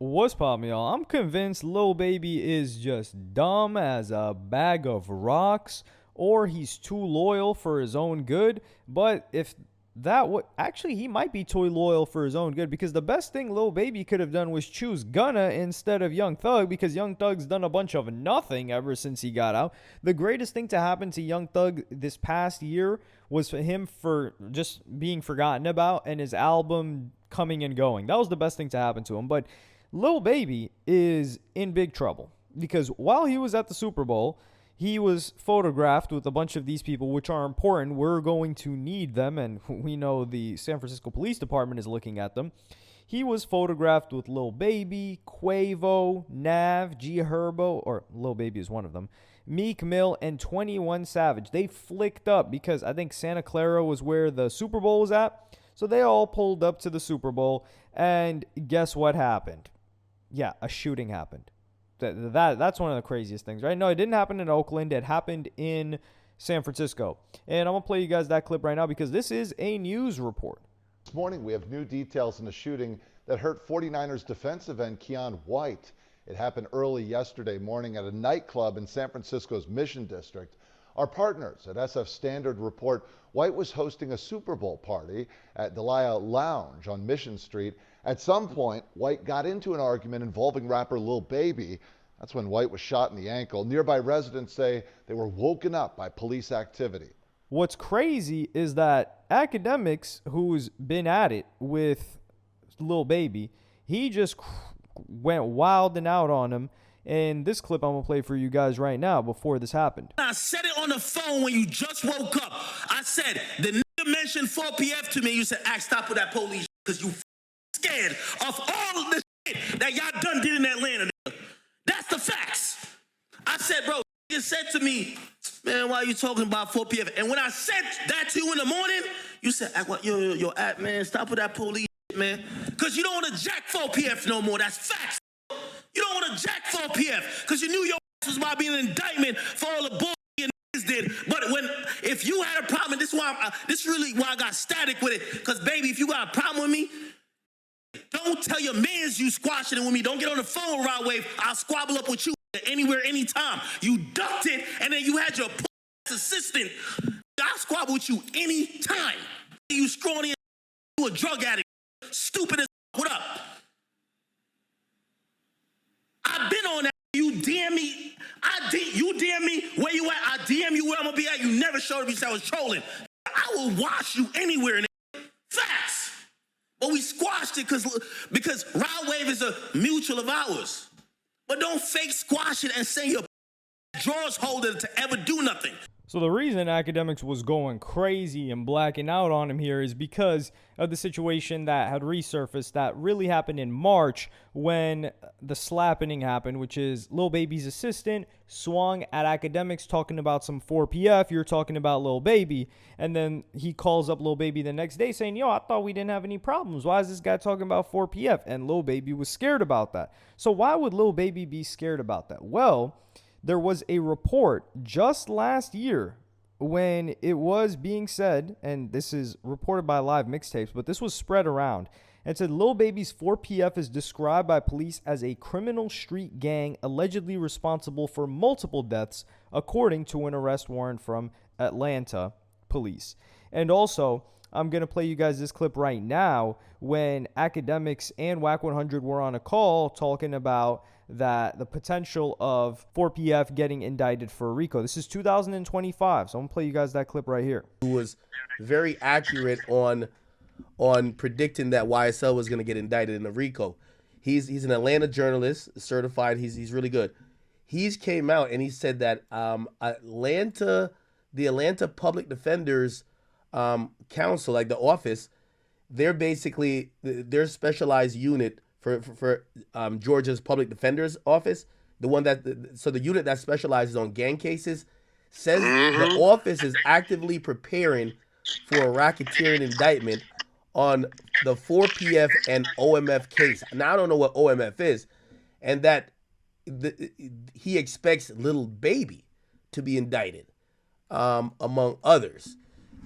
What's poppin', y'all? I'm convinced Lil Baby is just dumb as a bag of rocks, or he's too loyal for his own good. But if that would actually, he might be too loyal for his own good, because the best thing Lil Baby could have done was choose Gunna instead of Young Thug, because Young Thug's done a bunch of nothing ever since he got out. The greatest thing to happen to Young Thug this past year was for him for just being forgotten about and his album coming and going. That was the best thing to happen to him. But Lil Baby is in big trouble because while he was at the Super Bowl, he was photographed with a bunch of these people, which are important. We're going to need them, and we know the San Francisco Police Department is looking at them. He was photographed with Lil Baby, Quavo, Nav, G Herbo, or Lil Baby is one of them, Meek Mill, and 21 Savage. They flicked up because I think Santa Clara was where the Super Bowl was at. So they all pulled up to the Super Bowl, and guess what happened? Yeah, a shooting happened. That's one of the craziest things, right? No, it didn't happen in Oakland. It happened in San Francisco. And I'm going to play you guys that clip right now because this is a news report. This morning, we have new details in a shooting that hurt 49ers defensive end Keion White. It happened early yesterday morning at a nightclub in San Francisco's Mission District. Our partners at SF Standard report White was hosting a Super Bowl party at Delia Lounge on Mission Street. At some point, White got into an argument involving rapper Lil Baby. That's when White was shot in the ankle. Nearby residents say they were woken up by police activity. What's crazy is that Akademiks, who's been at it with Lil Baby, he just went wild and out on him. And this clip I'm going to play for you guys right now before this happened. I said it on the phone when you just woke up. I said, the nigga mentioned 4PF to me. You said, stop with that police because you scared of all of the shit that y'all done did in Atlanta. Nigga. That's the facts. I said, bro, you said to me, man, why are you talking about 4PF? And when I said that to you in the morning, you said, yo, man, stop with that police shit, man. Because you don't want to jack 4PF no more. That's facts. You don't want to jack 4PF because you knew your ass was about being an indictment for all the bull your niggas did. But if you had a problem, this is really why I got static with it. Because baby, if you got a problem with me, don't tell your mans you squashing it with me. Don't get on the phone, Rod Wave. I'll squabble up with you anywhere, anytime. You ducked it, and then you had your assistant. I'll squabble with you anytime. You scrawny, you a drug addict, stupid as what up? I've been on that. You DM me. You DM me where you at. I DM you where I'm gonna be at. You never showed me I was trolling. I will watch you anywhere. Facts. But we squashed it because Rod Wave is a mutual of ours. But don't fake squash it and say your drawers holder to ever do nothing. So the reason Akademiks was going crazy and blacking out on him here is because of the situation that had resurfaced that really happened in March when the slapping happened, which is Lil Baby's assistant swung at Akademiks talking about some 4PF. You're talking about Lil Baby. And then he calls up Lil Baby the next day saying, yo, I thought we didn't have any problems. Why is this guy talking about 4PF? And Lil Baby was scared about that. So why would Lil Baby be scared about that? Well, there was a report just last year when it was being said, and this is reported by Live Mixtapes, but this was spread around. It said Lil Baby's 4PF is described by police as a criminal street gang allegedly responsible for multiple deaths, according to an arrest warrant from Atlanta police. And also, I'm going to play you guys this clip right now when Akademiks and WAC 100 were on a call talking about that the potential of 4PF getting indicted for RICO. This is 2025, so I'm going to play you guys that clip right here. Who was very accurate on predicting that YSL was going to get indicted in the RICO. He's an Atlanta journalist, certified. He's really good. He's came out and he said that the Atlanta Public Defenders Council, like the office, they're basically their specialized unit for Georgia's Public Defender's Office, the unit that specializes on gang cases, says the office is actively preparing for a racketeering indictment on the 4PF and OMF case. Now, I don't know what OMF is, and that he expects Lil Baby to be indicted, among others.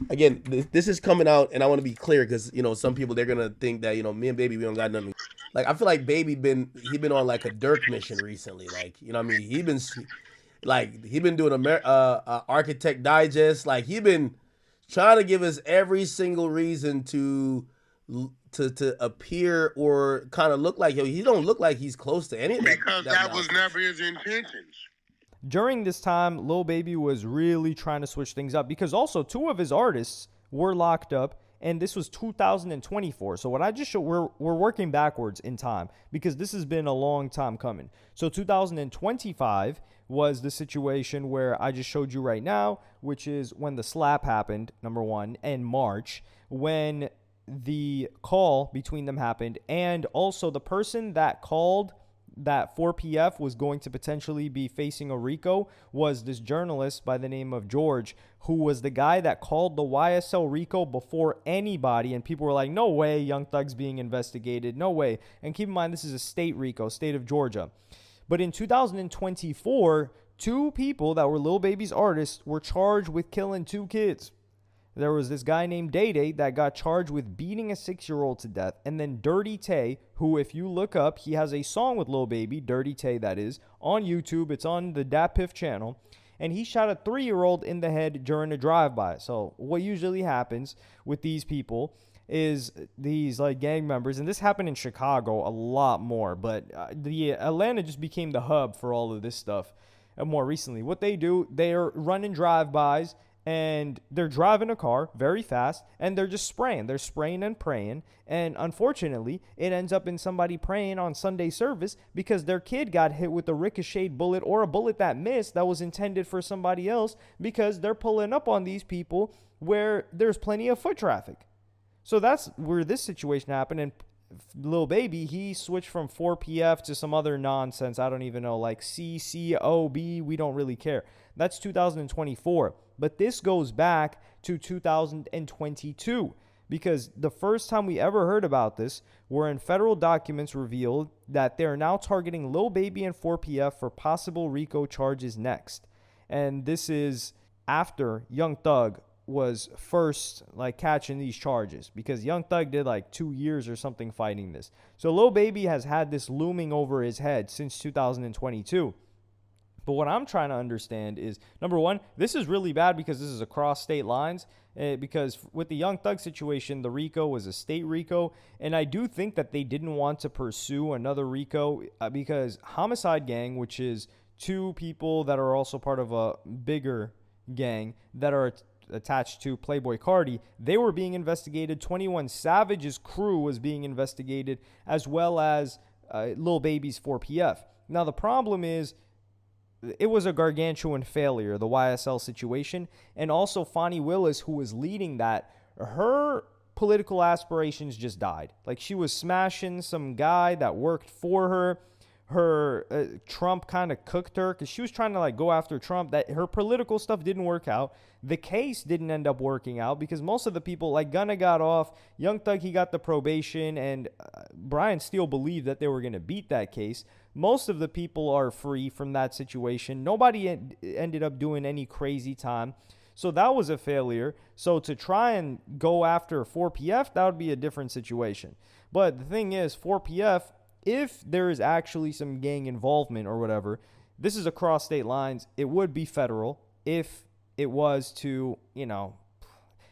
Again, this is coming out, and I want to be clear because, some people, they're going to think that, me and Baby, we don't got nothing. Like I feel like Baby he been on like a Dirk mission recently. Like you know what I mean? He been doing Architect Digest. Like he been trying to give us every single reason to appear or kind of look like he don't look like he's close to any of that. Because that was never his intentions. During this time, Lil Baby was really trying to switch things up because also two of his artists were locked up, and this was 2024. So what I just showed, we're working backwards in time because this has been a long time coming. So 2025 was the situation where I just showed you right now, which is when the slap happened, number one, and March, when the call between them happened, and also the person that called that 4PF was going to potentially be facing a RICO was this journalist by the name of George, who was the guy that called the YSL RICO before anybody, and people were like, no way, Young Thug's being investigated, no way. And keep in mind, this is a state RICO, state of Georgia. But in 2024, two people that were Lil Baby's artists were charged with killing two kids. There was this guy named Day Day that got charged with beating a 6-year-old to death. And then Dirty Tay, who if you look up, he has a song with Lil Baby, Dirty Tay that is, on YouTube. It's on the Dat Piff channel. And he shot a 3-year-old in the head during a drive-by. So what usually happens with these people is these like gang members, and this happened in Chicago a lot more, but the Atlanta just became the hub for all of this stuff more recently. What they do, they're running drive-bys, and they're driving a car very fast, and they're just spraying. They're spraying and praying, and unfortunately, it ends up in somebody praying on Sunday service because their kid got hit with a ricocheted bullet or a bullet that missed that was intended for somebody else because they're pulling up on these people where there's plenty of foot traffic. So that's where this situation happened, and Lil Baby, he switched from 4PF to some other nonsense. I don't even know, like CCOB. We don't really care. That's 2024. But this goes back to 2022 because the first time we ever heard about this were in federal documents revealed that they're now targeting Lil Baby and 4PF for possible RICO charges next. And this is after Young Thug was first like catching these charges because Young Thug did like 2 years or something fighting this. So Lil Baby has had this looming over his head since 2022. But what I'm trying to understand is, number one, this is really bad because this is across state lines. Because with the Young Thug situation, the RICO was a state RICO. And I do think that they didn't want to pursue another RICO because Homicide Gang, which is two people that are also part of a bigger gang that are attached to Playboi Carti, they were being investigated. 21 Savage's crew was being investigated, as well as Lil Baby's 4PF. Now, the problem is, it was a gargantuan failure, the YSL situation. And also Fonnie Willis, who was leading that, her political aspirations just died. Like, she was smashing some guy that worked for her. Trump kind of cooked her because she was trying to like go after Trump. That her political stuff didn't work out. The case didn't end up working out because most of the people, like Gunna got off, Young Thug, he got the probation, and Brian Steele believed that they were going to beat that case. Most of the people are free from that situation. Nobody ended up doing any crazy time. So that was a failure. So to try and go after 4PF, that would be a different situation. But the thing is, 4PF, if there is actually some gang involvement or whatever, this is across state lines. It would be federal if it was to,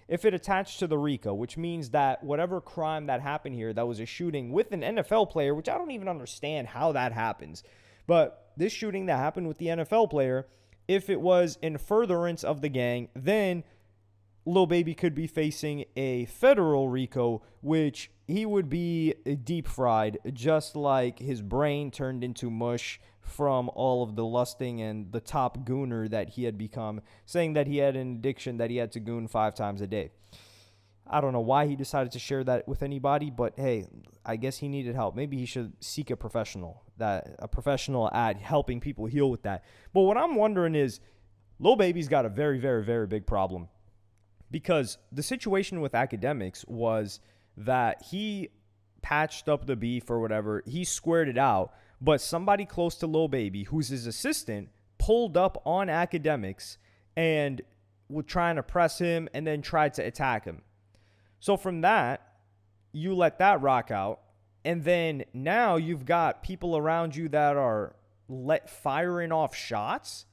if it attached to the RICO, which means that whatever crime that happened here, that was a shooting with an NFL player, which I don't even understand how that happens. But this shooting that happened with the NFL player, if it was in furtherance of the gang, then Lil Baby could be facing a federal RICO, which he would be deep fried, just like his brain turned into mush from all of the lusting and the top gooner that he had become, saying that he had an addiction that he had to goon 5 times a day. I don't know why he decided to share that with anybody, but hey, I guess he needed help. Maybe he should seek a professional at helping people heal with that. But what I'm wondering is, Lil Baby's got a very, very, very big problem. Because the situation with Akademiks was that he patched up the beef or whatever. He squared it out. But somebody close to Lil Baby, who's his assistant, pulled up on Akademiks and was trying to press him and then tried to attack him. So from that, you let that rock out. And then now you've got people around you that are firing off shots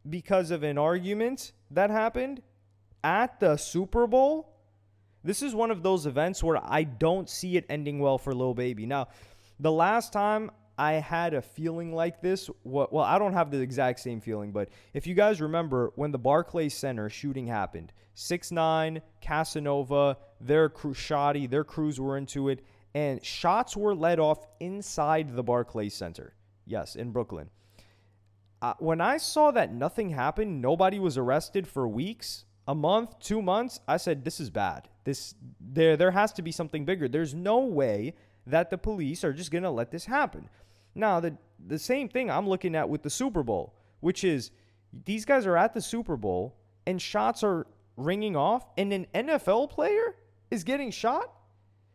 because of an argument that happened at the Super Bowl. This is one of those events where I don't see it ending well for Lil Baby. Now, the last time I had a feeling like this, well, I don't have the exact same feeling, but if you guys remember when the Barclays Center shooting happened, 6ix9ine, Casanova, their crew, Shoddy, their crews were into it, and shots were let off inside the Barclays Center. Yes, in Brooklyn. When I saw that nothing happened, nobody was arrested for weeks, a month, 2 months, I said, this is bad. There has to be something bigger. There's no way that the police are just going to let this happen. Now, the same thing I'm looking at with the Super Bowl, which is these guys are at the Super Bowl and shots are ringing off and an NFL player is getting shot.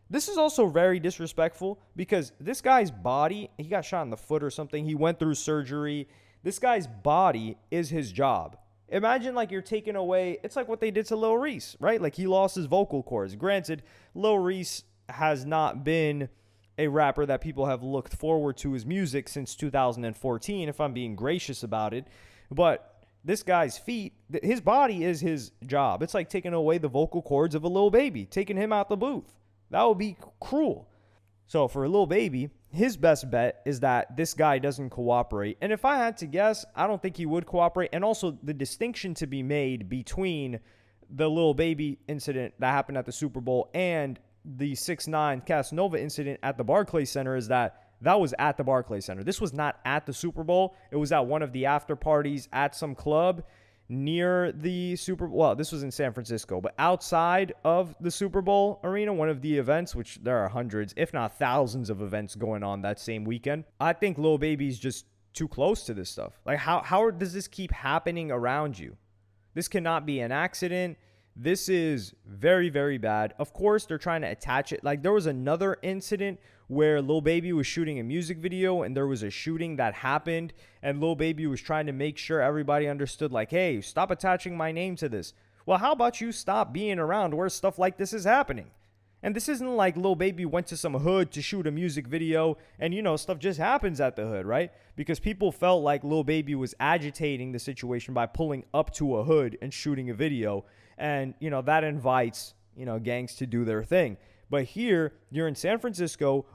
This is also very disrespectful because this guy's body, he got shot in the foot or something. He went through surgery. This guy's body is his job. Imagine like you're taking away, it's like what they did to Lil Reese, right? Like he lost his vocal cords. Granted, Lil Reese has not been a rapper that people have looked forward to his music since 2014, if I'm being gracious about it. But this guy's feet, his body is his job. It's like taking away the vocal cords of a Lil Baby, taking him out the booth. That would be cruel. So for Lil Baby, his best bet is that this guy doesn't cooperate. And if I had to guess, I don't think he would cooperate. And also the distinction to be made between the Lil Baby incident that happened at the Super Bowl and the 6ix9ine Casanova incident at the Barclays Center is that was at the Barclays Center. This was not at the Super Bowl. It was at one of the after parties at some club near the Super Bowl. Well, this was in San Francisco, but outside of the Super Bowl arena, one of the events, which there are hundreds, if not thousands of events going on that same weekend. I think Lil Baby's just too close to this stuff. Like how does this keep happening around you? This cannot be an accident. This is very, very bad. Of course, they're trying to attach it. Like there was another incident where Lil Baby was shooting a music video and there was a shooting that happened and Lil Baby was trying to make sure everybody understood like, hey, stop attaching my name to this. Well, how about you stop being around where stuff like this is happening? And this isn't like Lil Baby went to some hood to shoot a music video and, stuff just happens at the hood, right? Because people felt like Lil Baby was agitating the situation by pulling up to a hood and shooting a video. And, that invites, gangs to do their thing. But here, you're in San Francisco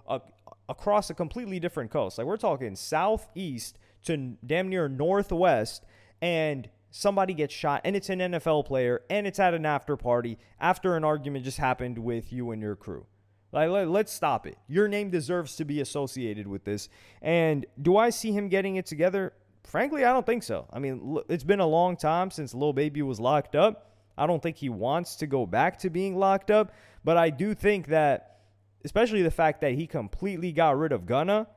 across a completely different coast. Like we're talking southeast to damn near northwest, and somebody gets shot, and it's an NFL player, and it's at an after party after an argument just happened with you and your crew. Like, let's stop it. Your name deserves to be associated with this. And do I see him getting it together? Frankly, I don't think so. I mean, it's been a long time since Lil Baby was locked up. I don't think he wants to go back to being locked up. But I do think that, especially the fact that he completely got rid of Gunna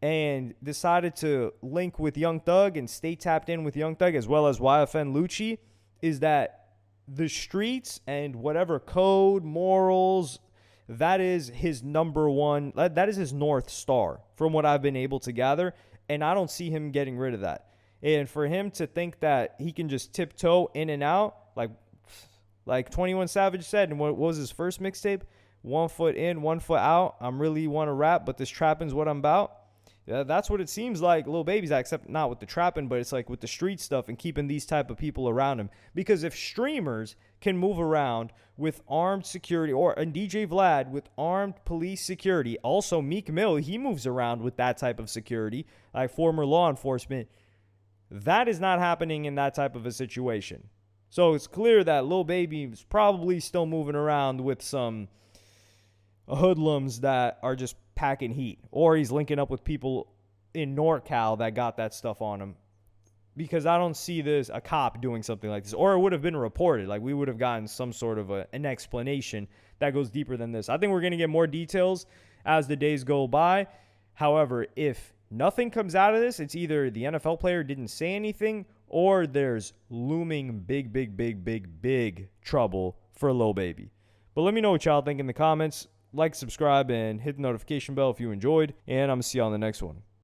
and decided to link with Young Thug and stay tapped in with Young Thug as well as YFN Lucci, is that the streets and whatever code, morals, that is his number one, that is his North Star from what I've been able to gather. And I don't see him getting rid of that. And for him to think that he can just tiptoe in and out, like 21 Savage said, and what was his first mixtape? 1 foot in, 1 foot out. I'm really want to rap, but this trapping's what I'm about. Yeah, that's what it seems like Lil Baby's at, except not with the trapping, but it's like with the street stuff and keeping these type of people around him. Because if streamers can move around with armed security, and DJ Vlad with armed police security, also Meek Mill, he moves around with that type of security, like former law enforcement, that is not happening in that type of a situation. So it's clear that Lil Baby is probably still moving around with some hoodlums that are just packing heat. Or he's linking up with people in NorCal that got that stuff on him. Because I don't see a cop doing something like this. Or it would have been reported. Like we would have gotten some sort of an explanation that goes deeper than this. I think we're going to get more details as the days go by. However, if nothing comes out of this, it's either the NFL player didn't say anything or there's looming big trouble for Lil Baby. But let me know what y'all think in the comments. Like, subscribe, and hit the notification bell if you enjoyed. And I'm going to see you on the next one.